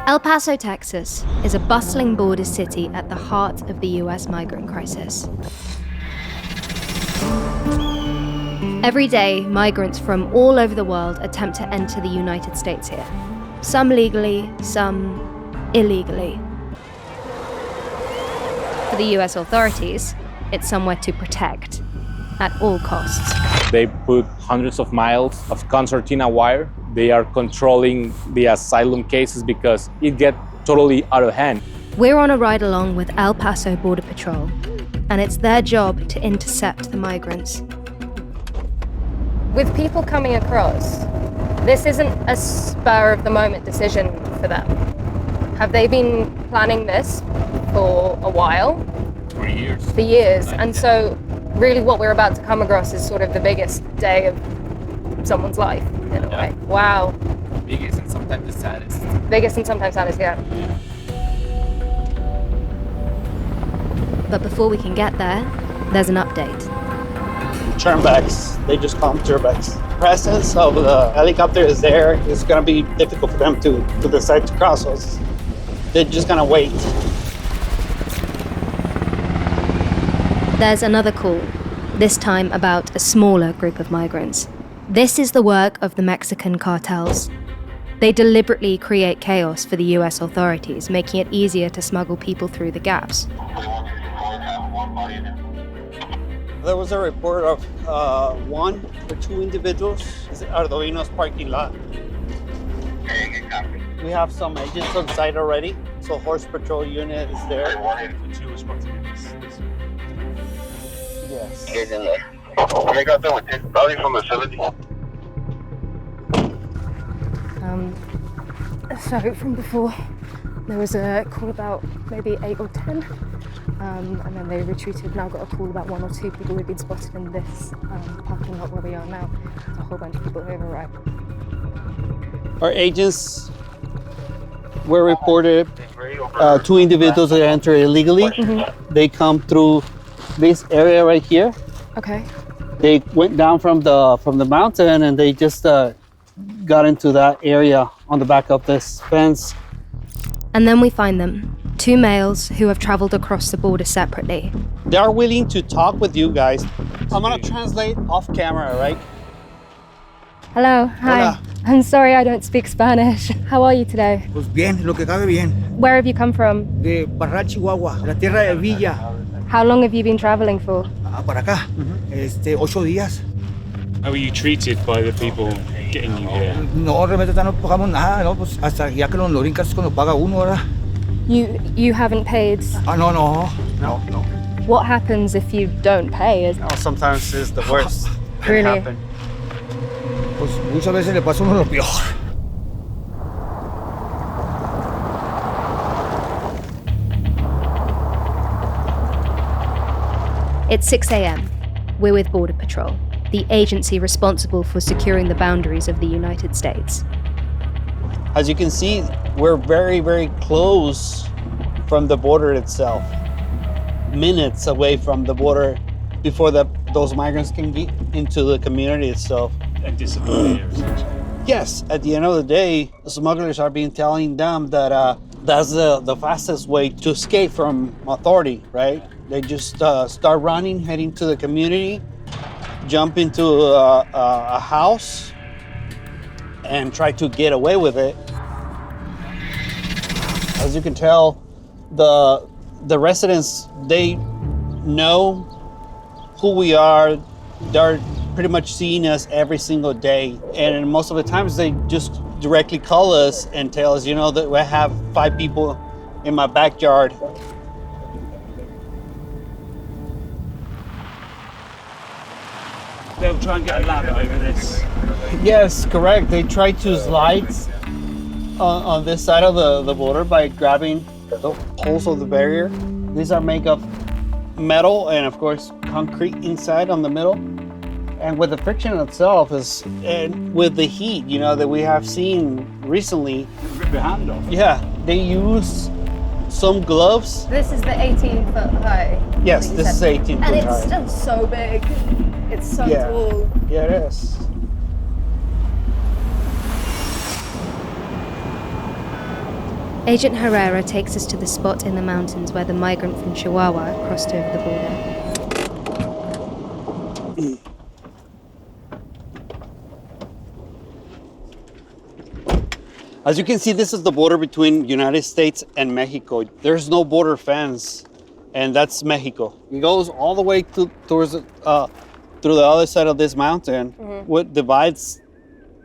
El Paso, Texas, is a bustling border city at the heart of the US migrant crisis. Every day, migrants from all over the world attempt to enter the United States here. Some legally, some illegally. For the US authorities, it's somewhere to protect at all costs. They put hundreds of miles of concertina wire. They are controlling the asylum cases because it gets totally out of hand. We're on a ride along with El Paso Border Patrol, and it's their job to intercept the migrants. With people coming across, this isn't a spur-of-the-moment decision for them. Have they been planning this for a while? For years. For years. And so really what we're about to come across is sort of the biggest day of someone's life, in a way. Wow. Biggest and sometimes the saddest. Biggest and sometimes saddest, yeah. But before we can get there, there's an update. Turnbacks, they just call them turnbacks. Presence of the helicopter is there. It's gonna be difficult for them to decide to cross us. They're just gonna wait. There's another call, this time about a smaller group of migrants. This is the work of the Mexican cartels. They deliberately create chaos for the US authorities, making it easier to smuggle people through the gaps. There was a report of one or two individuals at Ardovino's parking lot. We have some agents on site already, so horse patrol unit is there. Yes. I got that with Valley from the facility. So from before, there was a call about maybe 8 or 10, and then they retreated. Now got a call about 1 or 2 people who've been spotted in this parking lot where we are now. There's a whole bunch of people who have arrived. Our agents were reported 2 individuals that entered illegally. Mm-hmm. They come through this area right here. Okay. They went down from the mountain and they just got into that area on the back of this fence. And then we find them, 2 males who have traveled across the border separately. They are willing to talk with you guys. I'm gonna translate off camera, right? Hello, hi. Hola. I'm sorry I don't speak Spanish. How are you today? Pues bien, lo que cabe bien. Where have you come from? De Parral, Chihuahua, la tierra de Villa, How long have you been traveling for? para acá. 8 días. How are you treated by the people getting you here? No, realmente no pagamos nada, ¿no? Pues hasta ya que los brincas es cuando paga uno, ¿verdad? You haven't paid. No. What happens if you don't pay? Sometimes it's the worst. Really? Happen. Pues muchas veces le pasa a uno lo peor. It's 6 a.m. We're with Border Patrol, the agency responsible for securing the boundaries of the United States. As you can see, we're very, very close from the border itself. Minutes away from the border before those migrants can get into the community itself. And disappear, essentially. Yes, at the end of the day, the smugglers are telling them that that's the fastest way to escape from authority, right? They just start running, heading to the community, jump into a house, and try to get away with it. As you can tell, the residents, they know who we are. They're pretty much seeing us every single day. And most of the times they just directly call us and tell us, that I have 5 people in my backyard. They'll try and get a ladder over this. Yes, correct. They try to slide on this side of the border by grabbing the holes of the barrier. These are made of metal and of course concrete inside on the middle. And with the friction itself and with the heat, that we have seen recently. Rip your hand off. Yeah, they use some gloves. This is the 18-foot high. Yes, this is 18 foot high. And it's still so big. It's so tall. Yeah, it is. Agent Herrera takes us to the spot in the mountains where the migrant from Chihuahua crossed over the border. As you can see, this is the border between United States and Mexico. There's no border fence, and that's Mexico. It goes all the way towards through the other side of this mountain. What divides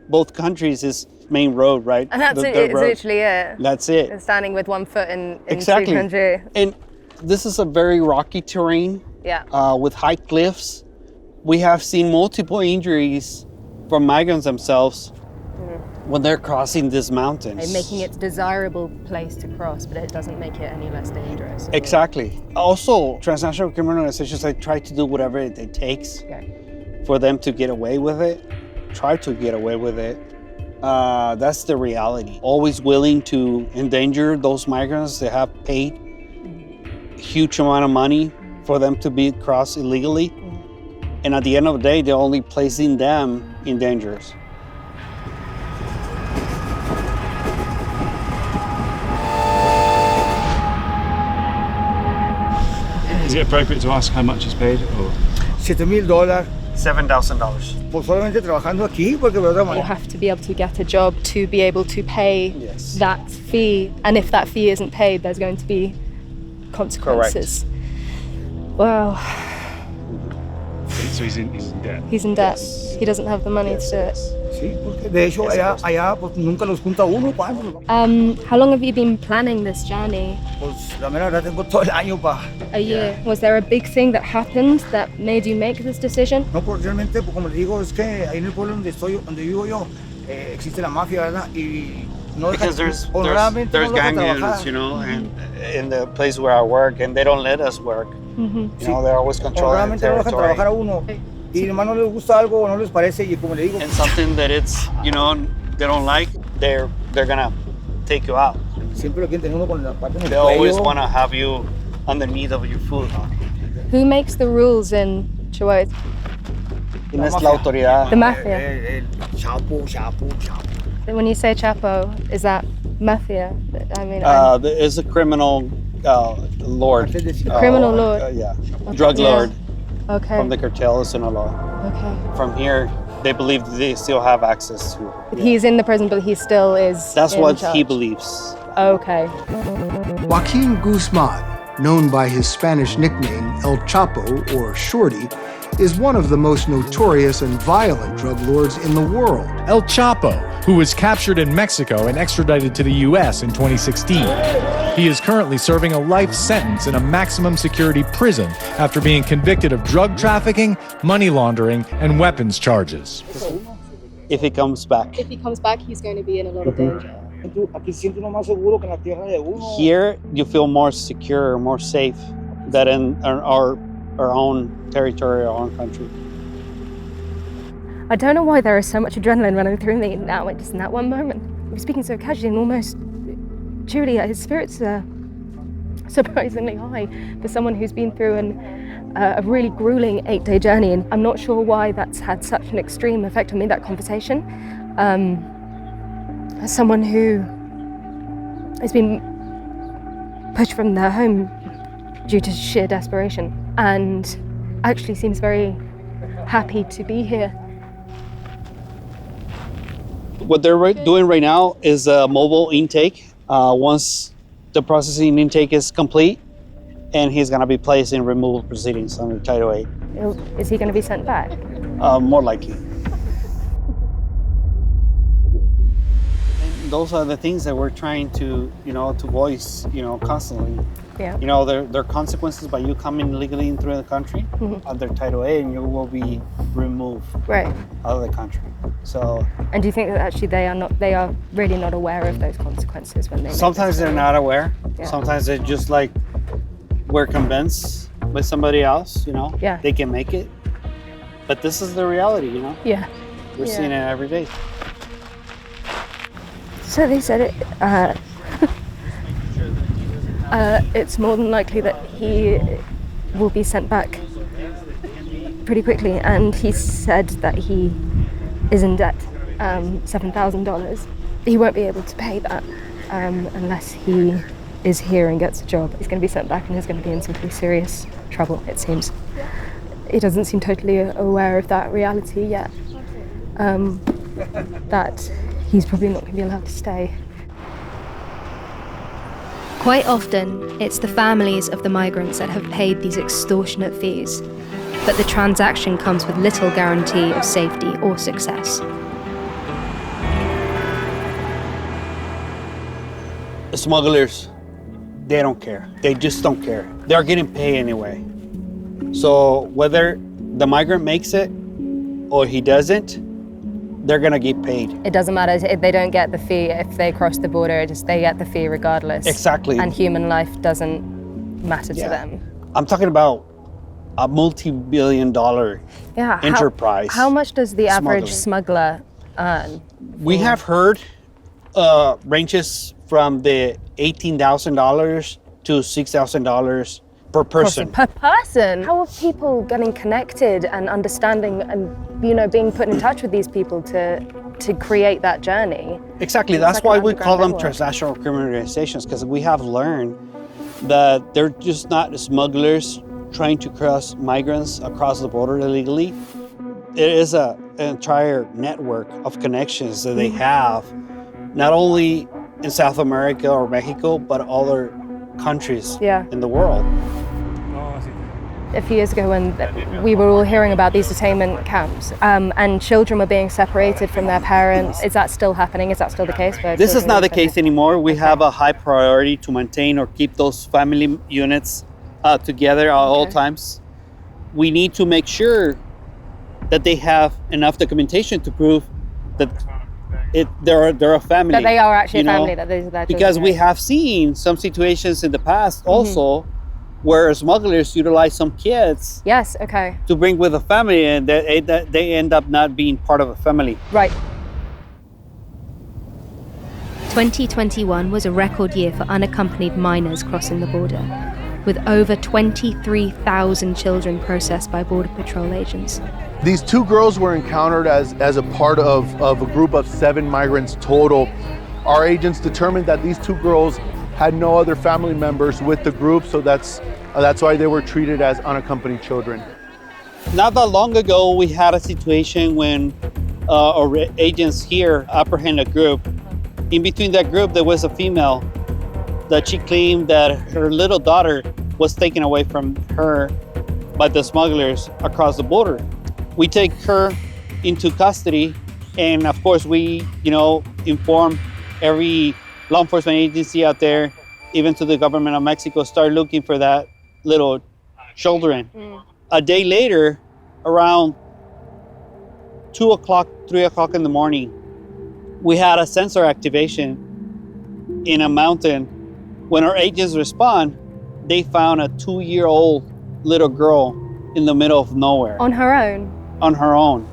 both countries is main road, right? And that's it's literally it. That's it. You're standing with one foot in Exactly. two countries. And this is a very rocky terrain. Yeah. With high cliffs. We have seen multiple injuries from migrants themselves when they're crossing these mountains. And making it a desirable place to cross, but it doesn't make it any less dangerous. Exactly. Also, transnational criminal organizations, they try to do whatever it takes for them to get away with it, try to get away with it. That's the reality. Always willing to endanger those migrants that have paid a huge amount of money for them to be crossed illegally. And at the end of the day, they're only placing them in danger. Is it appropriate to ask how much is paid? Or? $7,000 $7,000. por solamente trabajando aquí, porque de otra You manera. have to be able to get a job to be able to pay Yes. that fee. And if that fee isn't paid, there's going to be consequences. Wow. So he's in debt. He's in debt. He doesn't have the money to do it. Sí, porque de hecho allá pues nunca los junta uno, pa. How long have you been planning this journey? Pues la mera verdad tengo todo el año pa. A year. Was there a big thing that happened that made you make this decision? No, pues realmente, pues como les digo, es que ahí en el pueblo donde vivo yo, existe la mafia, ¿verdad? Y no Because honorablemente there's no dejan gang trabajar. units, you know, and in the place where I work, and they don't let us work. You know, they're always controlling the Honorablemente no dejan trabajar a territory. uno. Y nomás no les gusta algo o no les parece, y como le digo, And something that it's, you know, they don't like, they're gonna take you out. siempre lo quieren tener uno con la parte en el They always cuello. want to have you underneath of your food. Who makes the rules in Chihuahua? ¿Quién es la autoridad? The mafia. El Chapo. When you say Chapo, is that mafia? I mean, There is a criminal lord. criminal lord. Yeah, drug Yeah. lord Okay. from the cartel of Sinaloa. Okay. From here, they believe they still have access to. He's in the prison, but he still is. That's in what charge. he believes. Okay. Joaquin Guzman, known by his Spanish nickname El Chapo or Shorty, is one of the most notorious and violent drug lords in the world. El Chapo, who was captured in Mexico and extradited to the U.S. in 2016. He is currently serving a life sentence in a maximum security prison after being convicted of drug trafficking, money laundering, and weapons charges. If he comes back. If he comes back, he's going to be in a lot of danger. Aquí siento uno más seguro que en la tierra de uno. Here, you feel more secure, more safe than in our own territory, our own country. I don't know why there is so much adrenaline running through me now, just in that one moment. I'm speaking so casually and almost, Julia, his spirits are surprisingly high for someone who's been through a really grueling 8-day journey, and I'm not sure why that's had such an extreme effect on me, that conversation. As someone who has been pushed from their home due to sheer desperation and actually seems very happy to be here. What they're doing right now is a mobile intake. Once the processing intake is complete, and he's going to be placed in removal proceedings under Title 8. Is he going to be sent back? More likely. And those are the things that we're trying to, to voice, constantly. Yeah. There are consequences by you coming legally into the country under Title 8, and you will be removed Right. out of the country. So And do you think that actually they are really not aware of those consequences when they make sometimes this they're decision? not aware. Yeah. Sometimes they're just like, we're convinced by somebody else, Yeah. they can make it. But this is the reality, Yeah. We're Yeah. seeing it every day. So they said it. It's more than likely that he will be sent back pretty quickly, and he said that he is in debt, $7,000. He won't be able to pay that. unless he is here and gets a job. He's going to be sent back and he's going to be in some pretty serious trouble, it seems. He doesn't seem totally aware of that reality yet, that he's probably not going to be allowed to stay. Quite often, it's the families of the migrants that have paid these extortionate fees, but the transaction comes with little guarantee of safety or success. The smugglers, they don't care. They just don't care. They're getting paid anyway. So whether the migrant makes it or he doesn't, they're gonna get paid. It doesn't matter if they don't get the fee if they cross the border, they get the fee regardless. Exactly. And human life doesn't matter to them. I'm talking about a multi-billion-dollar enterprise. How much does the average smuggler earn? We have heard ranges from the $18,000 to $6,000 per person. Per person? How are people getting connected and understanding and, being put in touch with these people to create that journey? Exactly. That's why we call them transnational criminal organizations, because we have learned that they're just not smugglers trying to cross migrants across the border illegally. It is an entire network of connections that they have, not only in South America or Mexico, but other countries in the world. A few years ago when we were all hearing about these detainment camps and children were being separated from their parents, is that still happening? Is that still the case? This is not the case anymore. We have a high priority to maintain or keep those family units together at all times. We need to make that they have enough documentation to prove that they're a family. That they are actually a family. That these are their children. Because we have seen some situations in the past also where smugglers utilize some kids. Yes, okay. To bring with a family, and they end up not being part of a family. Right. 2021 was a record year for unaccompanied minors crossing the border, with over 23,000 children processed by Border Patrol agents. These two girls were encountered as a part of a group of 7 migrants total. Our agents determined that these two girls had no other family members with the group, so that's why they were treated as unaccompanied children. Not that long ago, we had a situation when our agents here apprehended a group. In between that group, there was a female that she claimed that her little daughter was taken away from her by the smugglers across the border. We take her into custody, and of course we, inform every law enforcement agency out there, even to the government of Mexico, start looking for that little children. A day later, around 2 o'clock, 3 o'clock in the morning, we had a sensor activation in a mountain. When our agents respond, they found a 2-year-old little girl in the middle of nowhere. On her own? On her own.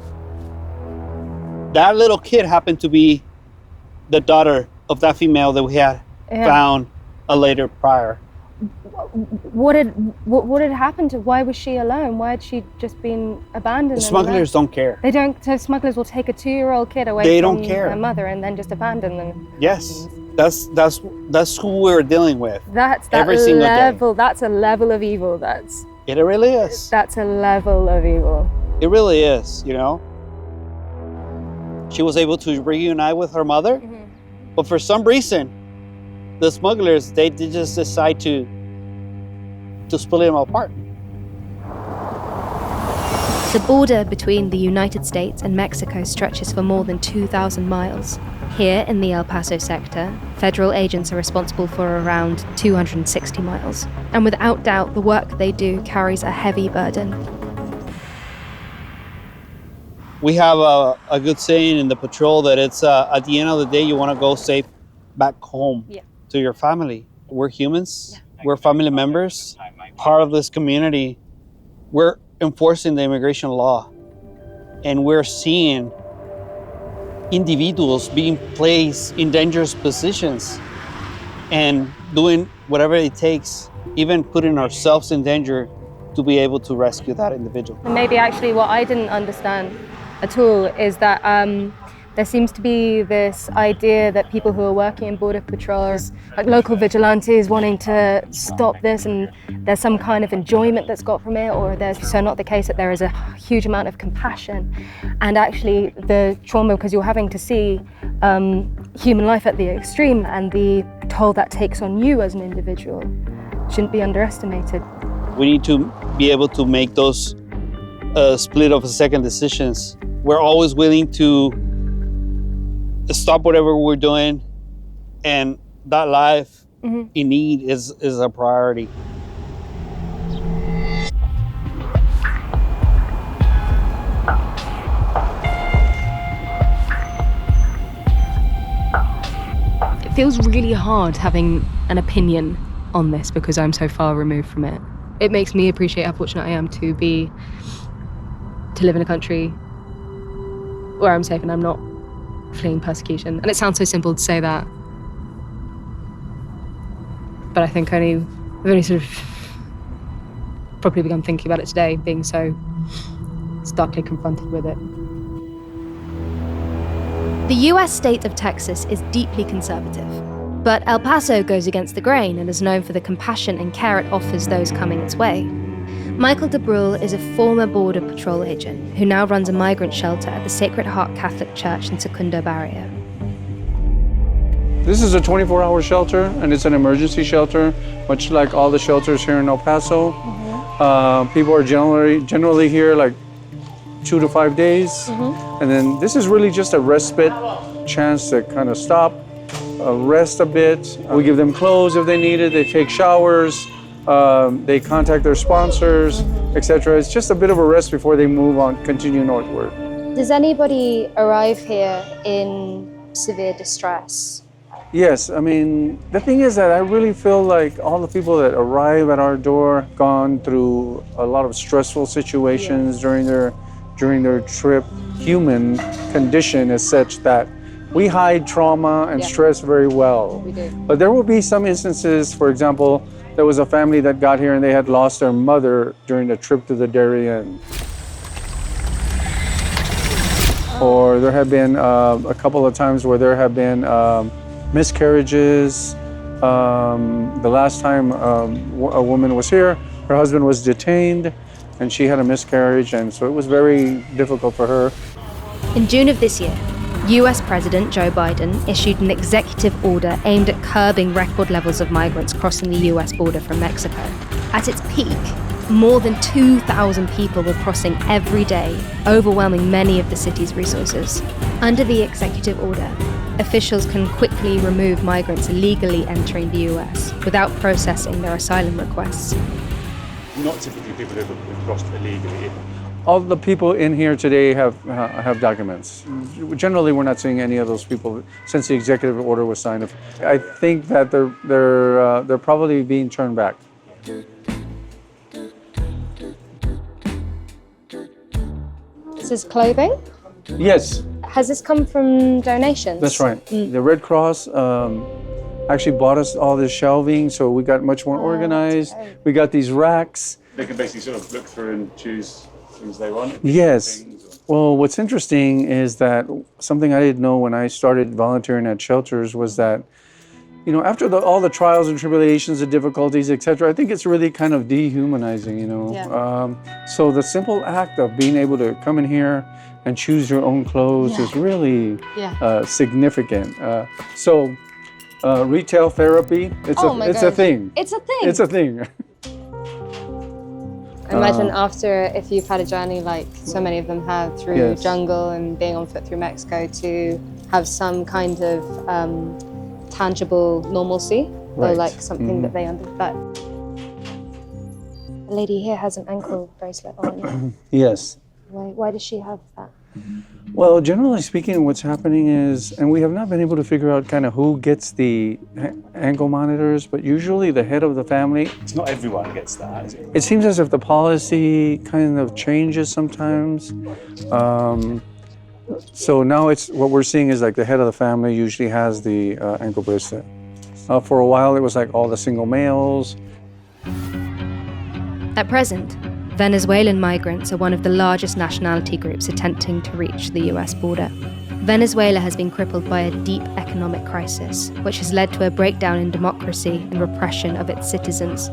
That little kid happened to be the daughter of that female that we had found a later prior. What had happened to? Why was she alone? Why had she just been abandoned? The smugglers don't care. They don't. So smugglers will take a 2-year-old kid away from their mother and then just abandon them. Yes, that's who we're dealing with. That's every single day. That's a level of evil. It really is. That's a level of evil. It really is. She was able to reunite with her mother, but for some reason, the smugglers, they just decide to split them apart. The border between the United States and Mexico stretches for more than 2,000 miles. Here in the El Paso sector, federal agents are responsible for around 260 miles. And without doubt, the work they do carries a heavy burden. We have a good saying in the patrol that it's at the end of the day, you want to go safe back home to your family. We're humans. We're family members, part of this community. We're enforcing the immigration law, and we're seeing individuals being placed in dangerous positions and doing whatever it takes, even putting ourselves in danger to be able to rescue that individual. And maybe actually what I didn't understand at all is that There seems to be this idea that people who are working in Border Patrol are like local vigilantes wanting to stop this, and there's some kind of enjoyment that's got from it, or there's so not the case that there is a huge amount of compassion. And actually the trauma, because you're having to see human life at the extreme, and the toll that takes on you as an individual shouldn't be underestimated. We need to be able to make those split of a second decisions. We're always willing to stop whatever we're doing, and that life in need is a priority. It feels really hard having an opinion on this because I'm so far removed from it. It makes me appreciate how fortunate I am to live in a country where I'm safe and I'm not fleeing persecution. And it sounds so simple to say that, but I think I've only sort of probably begun thinking about it today, being so starkly confronted with it. The US state of Texas is deeply conservative, but El Paso goes against the grain and is known for the compassion and care it offers those coming its way. Michael DeBrule is a former Border Patrol agent who now runs a migrant shelter at the Sacred Heart Catholic Church in Segundo Barrio. This is a 24-hour shelter, and it's an emergency shelter, much like all the shelters here in El Paso. People are generally here like 2 to 5 days, and then this is really just a respite chance to kind of stop, rest a bit. We give them clothes if they need it. They take showers. They contact their sponsors, etc. It's just a bit of a rest before they move on, continue northward. Does anybody arrive here in severe distress? Yes, I mean, the thing is that I really feel like all the people that arrive at our door gone through a lot of stressful situations during their trip. Human condition is such that we hide trauma and stress very well. We do. But there will be some instances, for example, there was a family that got here and they had lost their mother during the trip to the Darien. Or there have been a couple of times where there have been miscarriages. The last time a woman was here, her husband was detained and she had a miscarriage, and so it was very difficult for her. In June of this year, US President Joe Biden issued an executive order aimed at curbing record levels of migrants crossing the US border from Mexico. At its peak, more than 2,000 people were crossing every day, overwhelming many of the city's resources. Under the executive order, officials can quickly remove migrants illegally entering the US without processing their asylum requests. Not typically people who've crossed illegally. All the people in here today have documents. Generally, we're not seeing any of those people since the executive order was signed. I think that they're probably being turned back. This is clothing? Yes. Has this come from donations? That's right. The Red Cross actually bought us all this shelving, so we got much more organized. We got these racks. They can basically sort of look through and choose things they want. Yes. Well, what's interesting is that something I didn't know when I started volunteering at shelters was that, you know, after all the trials and tribulations, the difficulties, etc., I think it's really kind of dehumanizing, you know. Yeah. So the simple act of being able to come in here and choose your own clothes is really significant. So retail therapy, it's a thing. It's a thing. It's a thing. Imagine after, if you've had a journey like so many of them have through jungle and being on foot through Mexico, to have some kind of tangible normalcy, or like something that they understand. The lady here has an ankle bracelet on. Yes. Why does she have that? Well, generally speaking, what's happening is, and we have not been able to figure out kind of who gets the ankle monitors, but usually the head of the family. It's not everyone gets that, is it? It seems as if the policy kind of changes sometimes. So now it's what we're seeing is like the head of the family usually has the ankle bracelet. For a while, it was like all the single males. At present, Venezuelan migrants are one of the largest nationality groups attempting to reach the US border. Venezuela has been crippled by a deep economic crisis, which has led to a breakdown in democracy and repression of its citizens,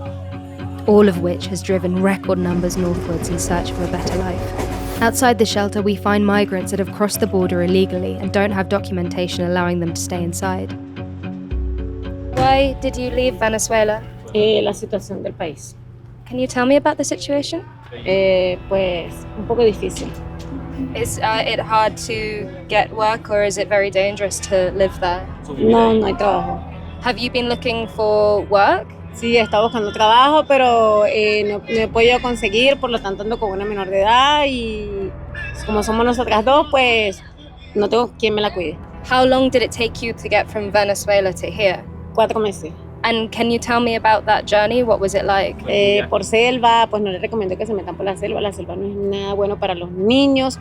all of which has driven record numbers northwards in search of a better life. Outside the shelter, we find migrants that have crossed the border illegally and don't have documentation allowing them to stay inside. Why did you leave Venezuela? La situación del país. Can you tell me about the situation? Pues un poco difícil. Is it hard to get work, or is it very dangerous to live there? No hay trabajo. Have you been looking for work? Sí, he estado buscando trabajo, pero no he podido conseguir, por lo tanto ando con una menor de edad y como somos nosotras dos, pues no tengo quien me la cuide. How long did it take you to get from Venezuela to here? 4 meses. And can you tell me about that journey? What was it like? Por selva, pues no les recomiendo que se metan por la selva no es nada bueno para los niños,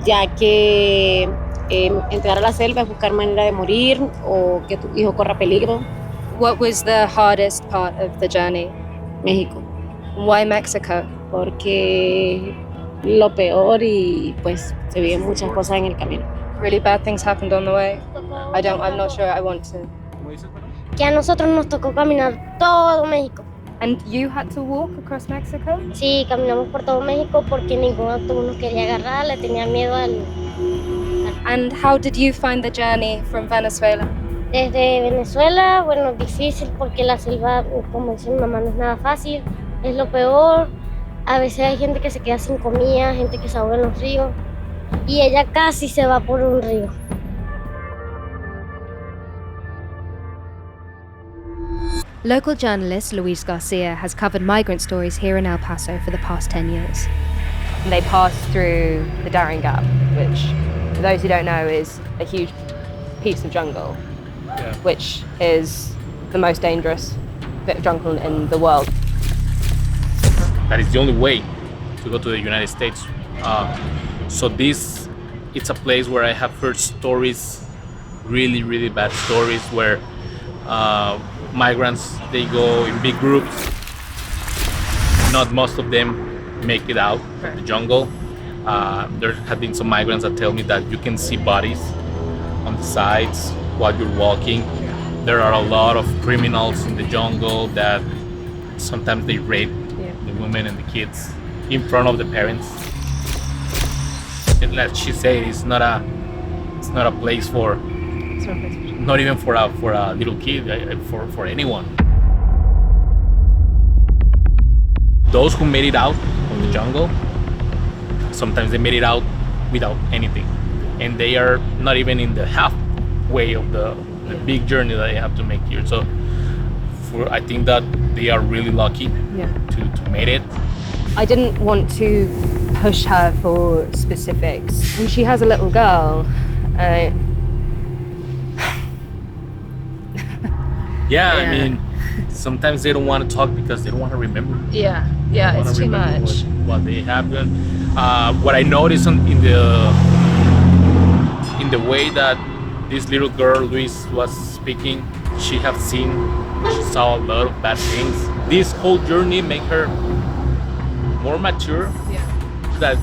ya que entrar a la selva es buscar manera de morir o que tu hijo corra peligro. What was the hardest part of the journey? México. Why Mexico? Porque lo peor y pues se viven muchas cosas en el camino. Really bad things happened on the way? I'm not sure I want to. Que a nosotros nos tocó caminar todo México. And you had to walk across Mexico? Sí, caminamos por todo México porque ningún autobús nos quería agarrar, le tenía miedo al... And how did you find the journey from Venezuela? Desde Venezuela, bueno, difícil porque la selva, como dice mi mamá, no es nada fácil, es lo peor. A veces hay gente que se queda sin comida, gente que se ahoga en los ríos y ella casi se va por un río. Local journalist Luis Garcia has covered migrant stories here in El Paso for the past 10 years. They pass through the Darien Gap, which, for those who don't know, is a huge piece of jungle, which is the most dangerous bit of jungle in the world. That is the only way to go to the United States. So it's a place where I have heard stories, really, really bad stories, where migrants, they go in big groups. Not most of them make it out of the jungle. There have been some migrants that tell me that you can see bodies on the sides while you're walking. There are a lot of criminals in the jungle that sometimes they rape the women and the kids in front of the parents. And like she said, it's not a place for, not even for a little kid, for anyone. Those who made it out of the jungle, sometimes they made it out without anything, and they are not even in the halfway of the big journey that they have to make here. So I think that they are really lucky to make it. I didn't want to push her for specifics. And she has a little girl. I mean, sometimes they don't want to talk because they don't want to remember. Yeah, it's too much. What they have done. What I noticed in the way that this little girl, Luis, was speaking, she saw a lot of bad things. This whole journey made her more mature that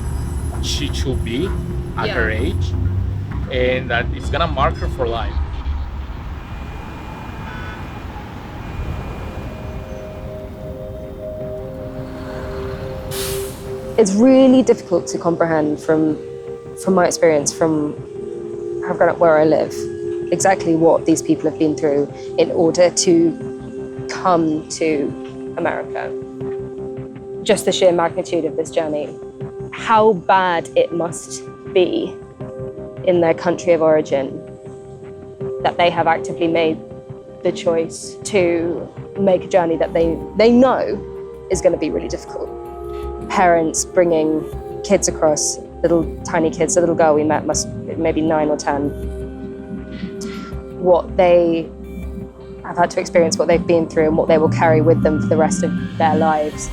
she should be at her age, and that it's gonna mark her for life. It's really difficult to comprehend from my experience, from having grown up where I live, exactly what these people have been through in order to come to America. Just the sheer magnitude of this journey, how bad it must be in their country of origin that they have actively made the choice to make a journey that they know is going to be really difficult. Parents bringing kids across, little tiny kids, a little girl we met must maybe 9 or 10. What they have had to experience, what they've been through, and what they will carry with them for the rest of their lives.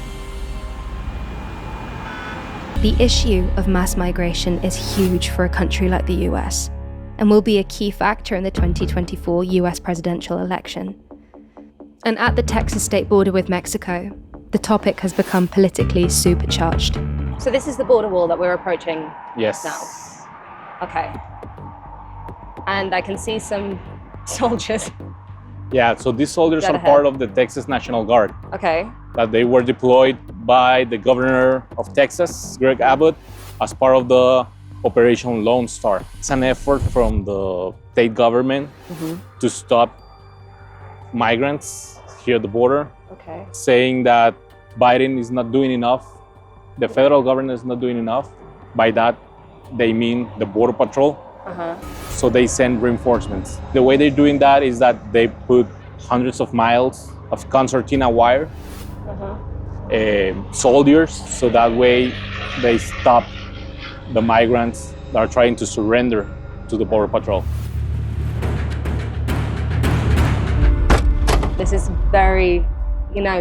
The issue of mass migration is huge for a country like the US and will be a key factor in the 2024 US presidential election. And at the Texas state border with Mexico, the topic has become politically supercharged. So this is the border wall that we're approaching Yes. now. Okay. and I can see some soldiers. Yeah, so these soldiers Dead are ahead. part of the Texas National Guard. Okay. That they were deployed by the governor of Texas, Greg Abbott, as part of the Operation Lone Star. It's an effort from the state government to stop migrants here at the border, Okay. saying that Biden is not doing enough, the federal government is not doing enough. By that, they mean the Border Patrol. So they send reinforcements. The way they're doing that is that they put hundreds of miles of concertina wire, soldiers, so that way they stop the migrants that are trying to surrender to the Border Patrol. This is very,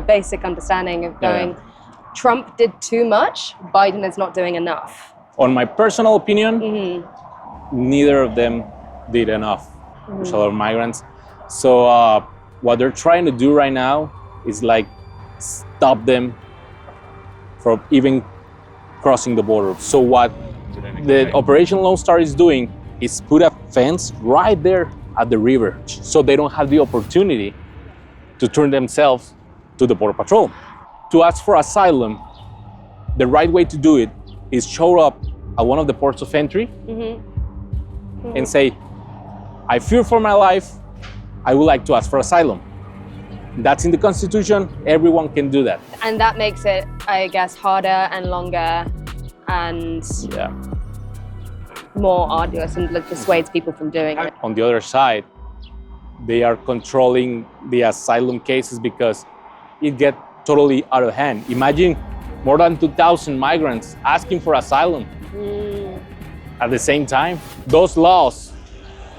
basic understanding of going, Trump did too much, Biden is not doing enough. On my personal opinion, neither of them did enough. There's a lot of migrants. So what they're trying to do right now is like stop them from even crossing the border. So what the Operation Lone Star is doing is put a fence right there at the river, so they don't have the opportunity to turn themselves to the Border Patrol. To ask for asylum, the right way to do it is show up at one of the ports of entry and say, I fear for my life, I would like to ask for asylum. That's in the Constitution, everyone can do that. And that makes it, I guess, harder and longer and more arduous and dissuades people from doing it. On the other side, they are controlling the asylum cases because it gets totally out of hand. Imagine more than 2,000 migrants asking for asylum at the same time. Those laws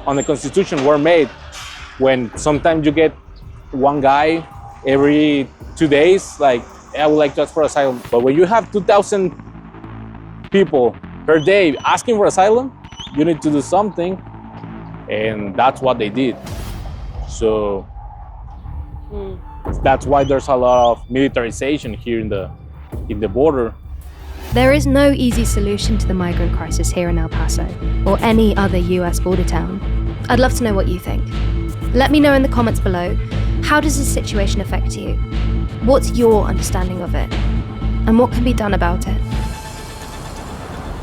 on the Constitution were made when sometimes you get one guy every 2 days, like, hey, I would like to ask for asylum. But when you have 2,000 people per day asking for asylum, you need to do something. And that's what they did. So that's why there's a lot of militarization here in the border. There is no easy solution to the migrant crisis here in El Paso or any other US border town. I'd love to know what you think. Let me know in the comments below. How does this situation affect you? What's your understanding of it? And what can be done about it?